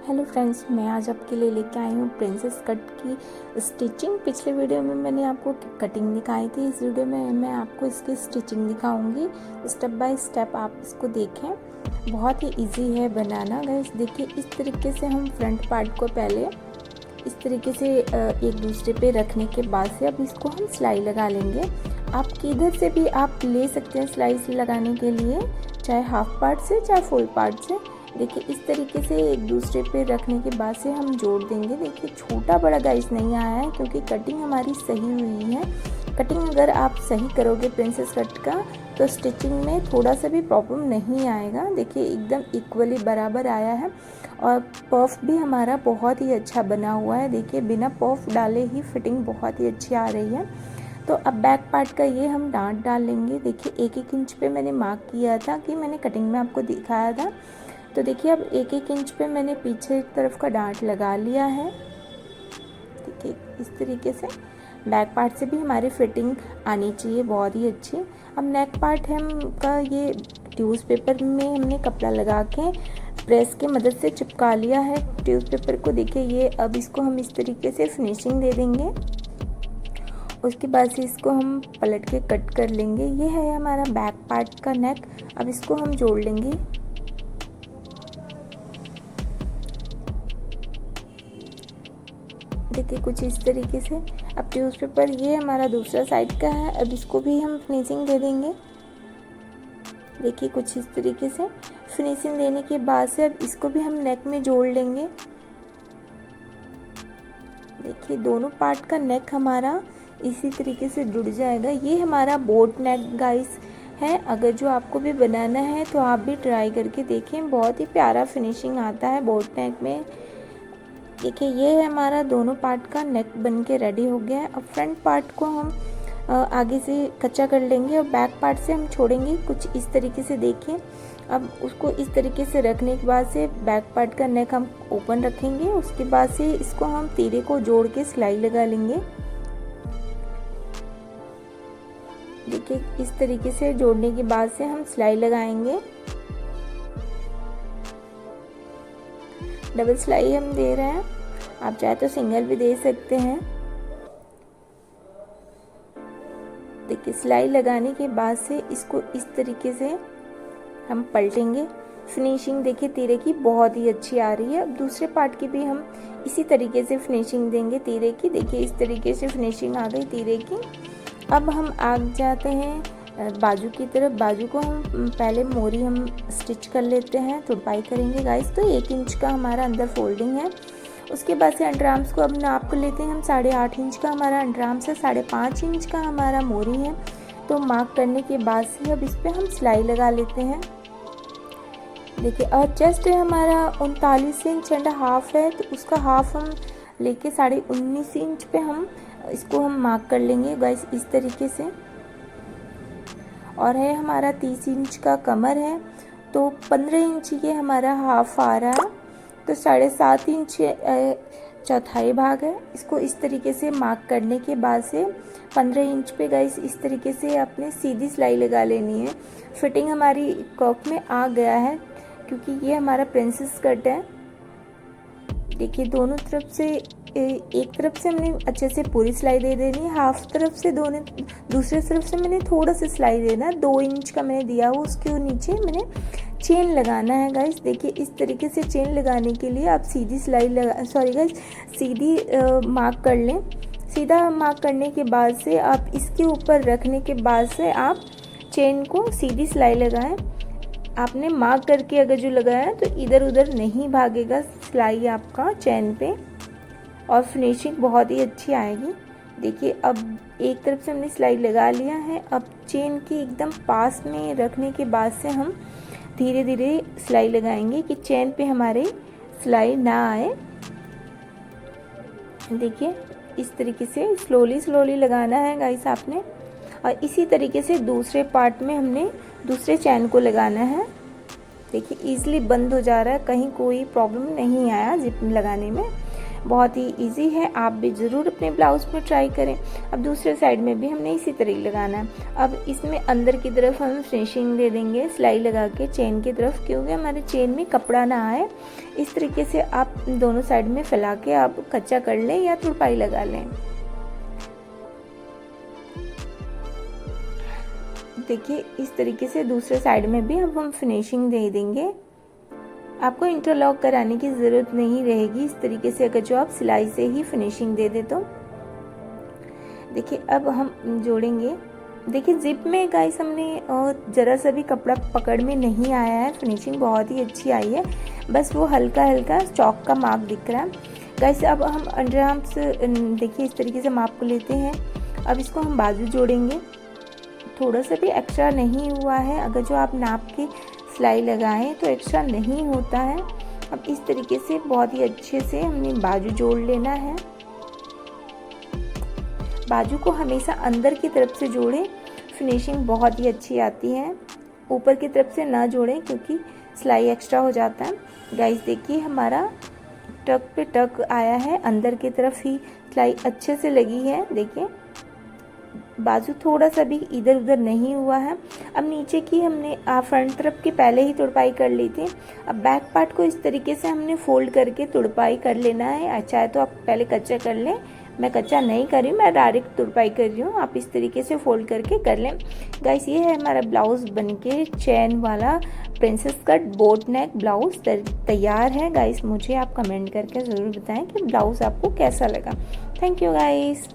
Hello friends, मैं आज आपके लिए लेके आई हूँ प्रिंसेस कट की स्टिचिंग। पिछले वीडियो में मैंने आपको कटिंग दिखाई थी, इस वीडियो में मैं आपको इसकी स्टिचिंग दिखाऊंगी। स्टेप बाय स्टेप आप इसको देखें, बहुत ही इजी है बनाना। गाइस देखिए, इस तरीके से हम फ्रंट पार्ट को पहले इस तरीके से एक दूसरे पे रखने के बाद से अब इसको हम सिलाई लगा लेंगे। आप किधर से भी आप ले सकते हैं सिलाई लगाने के लिए, चाहे हाफ पार्ट से चाहे फुल पार्ट से। देखिए इस तरीके से एक दूसरे पे रखने के बाद से हम जोड़ देंगे। देखिए छोटा बड़ा गाइस नहीं आया है क्योंकि कटिंग हमारी सही हुई है। कटिंग अगर आप सही करोगे प्रिंसेस कट का तो स्टिचिंग में थोड़ा सा भी प्रॉब्लम नहीं आएगा। देखिए एकदम इक्वली बराबर आया है और पफ भी हमारा बहुत ही अच्छा बना हुआ है। देखिए बिना पफ डाले ही फिटिंग बहुत ही अच्छी आ रही है। तो अब बैक पार्ट का ये हम डांट डाल लेंगे। देखिए 1-1 इंच पे मैंने मार्क किया था कि मैंने कटिंग में आपको दिखाया था। तो देखिए अब 1-1 इंच पे मैंने पीछे तरफ का डांट लगा लिया है। देखिए इस तरीके से बैक पार्ट से भी हमारी फिटिंग आनी चाहिए बहुत ही अच्छी। अब नेक पार्ट हम का ये न्यूज़ पेपर में हमने कपड़ा लगा के प्रेस की मदद से चिपका लिया है न्यूज़ पेपर को। देखिए ये अब इसको हम इस तरीके से फिनिशिंग दे देंगे। उसके बाद से इसको हम पलट के कट कर लेंगे। ये है हमारा बैक पार्ट का नेक। अब इसको हम जोड़ लेंगे। देखिए कुछ इस तरीके से। अब न्यूज़ पेपर ये हमारा दूसरा साइड का है, अब इसको भी हम फिनिशिंग दे देंगे। देखिए कुछ इस तरीके से फिनिशिंग देने के बाद से अब इसको भी हम नेक में जोड़ लेंगे। देखिए दोनों पार्ट का नेक हमारा इसी तरीके से जुड़ जाएगा। ये हमारा बोट नेक गाइस है। अगर जो आपको भी बनाना है तो आप भी ट्राई करके देखें, बहुत ही प्यारा फिनिशिंग आता है बोट नेक में। देखिए ये हमारा दोनों पार्ट का नेक बन के रेडी हो गया है। अब फ्रंट पार्ट को हम आगे से कच्चा कर लेंगे और बैक पार्ट से हम छोड़ेंगे कुछ इस तरीके से। देखिए अब उसको इस तरीके से रखने के बाद से बैक पार्ट का नेक हम ओपन रखेंगे। उसके बाद से इसको हम तीरे को जोड़ के सिलाई लगा लेंगे। देखिए इस तरीके से जोड़ने के बाद से हम सिलाई लगाएंगे। डबल सिलाई हम दे रहे हैं, आप चाहे तो सिंगल भी दे सकते हैं। देखिए सिलाई लगाने के बाद से इसको इस तरीके से हम पलटेंगे। फिनिशिंग देखिए तीरे की बहुत ही अच्छी आ रही है। अब दूसरे पार्ट की भी हम इसी तरीके से फिनिशिंग देंगे तीरे की। देखिए इस तरीके से फिनिशिंग आ गई तीरे की। अब हम आगे जाते हैं बाजू की तरफ। बाजू को हम पहले मोरी हम स्टिच कर लेते हैं, तुरपाई करेंगे गाइस। तो 1 इंच का हमारा अंदर फोल्डिंग है। उसके बाद से अंडर आर्म्स को अब नाप कर लेते हैं हम। 8.5 इंच का हमारा अंडर आर्म्स है, 5.5 इंच का हमारा मोरी है। तो मार्क करने के बाद से अब इस पर हम सिलाई लगा लेते हैं। देखिए और चेस्ट हमारा 39 इंच एंड हाफ है, तो उसका हाफ हम लेके 19.5 इंच पे हम इसको हम मार्क कर लेंगे गाइस इस तरीके से। और है हमारा 30 इंच का कमर है, तो 15 इंच ये हमारा हाफ आ रहा है। तो 7.5 इंच चौथाई भाग है। इसको इस तरीके से मार्क करने के बाद से 15 इंच पे गाइस इस तरीके से आपने सीधी सिलाई लगा लेनी है। फिटिंग हमारी कॉक में आ गया है क्योंकि ये हमारा प्रिंसेस कट है। देखिए दोनों तरफ से एक तरफ से हमने अच्छे से पूरी सिलाई दे देनी है, हाफ तरफ से दूसरे तरफ से मैंने थोड़ा सा सिलाई देना। 2 इंच का मैंने दिया हुआ, उसके नीचे मैंने चेन लगाना है गाइस। देखिए इस तरीके से चेन लगाने के लिए आप सीधी सिलाई सीधी मार्क कर लें। सीधा मार्क करने के बाद से आप इसके ऊपर रखने के बाद से आप चेन को सीधी सिलाई लगाएं। आपने मार्क करके अगर जो लगाया तो इधर उधर नहीं भागेगा सिलाई आपका चेन पे और फिनिशिंग बहुत ही अच्छी आएगी। देखिए अब एक तरफ से हमने सिलाई लगा लिया है। अब चेन के एकदम पास में रखने के बाद से हम धीरे धीरे सिलाई लगाएंगे कि चेन पे हमारे सिलाई ना आए। देखिए इस तरीके से स्लोली लगाना है गाइस आपने। और इसी तरीके से दूसरे पार्ट में हमने दूसरे चैन को लगाना है। देखिए इजीली बंद हो जा रहा है, कहीं कोई प्रॉब्लम नहीं आया जिप लगाने में। बहुत ही इजी है, आप भी ज़रूर अपने ब्लाउज में ट्राई करें। अब दूसरे साइड में भी हमने इसी तरह लगाना है। अब इसमें अंदर की तरफ हम फिनिशिंग दे देंगे सिलाई लगा के चेन की तरफ, क्योंकि हमारे चेन में कपड़ा ना आए। इस तरीके से आप दोनों साइड में फैला के आप कच्चा कर लें या तुरपाई लगा लें। देखिए इस तरीके से दूसरे साइड में भी अब हम फिनिशिंग दे देंगे। आपको इंटरलॉक कराने की ज़रूरत नहीं रहेगी इस तरीके से, अगर जो आप सिलाई से ही फिनिशिंग दे दे तो। देखिए अब हम जोड़ेंगे। देखिए जिप में गाइस हमने ज़रा सा भी कपड़ा पकड़ में नहीं आया है, फिनिशिंग बहुत ही अच्छी आई है, बस वो हल्का हल्का चौक का मार्क दिख रहा है गाइस। अब हम अंडर आर्म्स देखिए इस तरीके से माप को लेते हैं। अब इसको हम बाजू जोड़ेंगे, थोड़ा सा भी एक्स्ट्रा नहीं हुआ है, अगर जो आप नाप के सिलाई लगाएं तो एक्स्ट्रा नहीं होता है। अब इस तरीके से बहुत ही अच्छे से हमने बाजू जोड़ लेना है। बाजू को हमेशा अंदर की तरफ से जोड़ें, फिनिशिंग बहुत ही अच्छी आती है। ऊपर की तरफ से ना जोड़ें क्योंकि सिलाई एक्स्ट्रा हो जाता है। गाइस देखिए हमारा टक पे टक आया है, अंदर की तरफ ही सिलाई अच्छे से लगी है। देखिए बाजू थोड़ा सा भी इधर उधर नहीं हुआ है। अब नीचे की हमने फ्रंट तरफ की पहले ही तुड़पाई कर ली थी। अब बैक पार्ट को इस तरीके से हमने फोल्ड करके तुड़पाई कर लेना है। चाहे तो आप पहले कच्चा कर लें, मैं कच्चा नहीं कर रही हूँ, मैं डायरेक्ट तुड़पाई कर रही हूँ। आप इस तरीके से फोल्ड करके कर लें। गाइस ये है हमारा ब्लाउज बनके चैन वाला princess cut boat neck blouse तैयार है। गाइस मुझे आप कमेंट करके ज़रूर बताएं कि ब्लाउज आपको कैसा लगा। Thank you guys.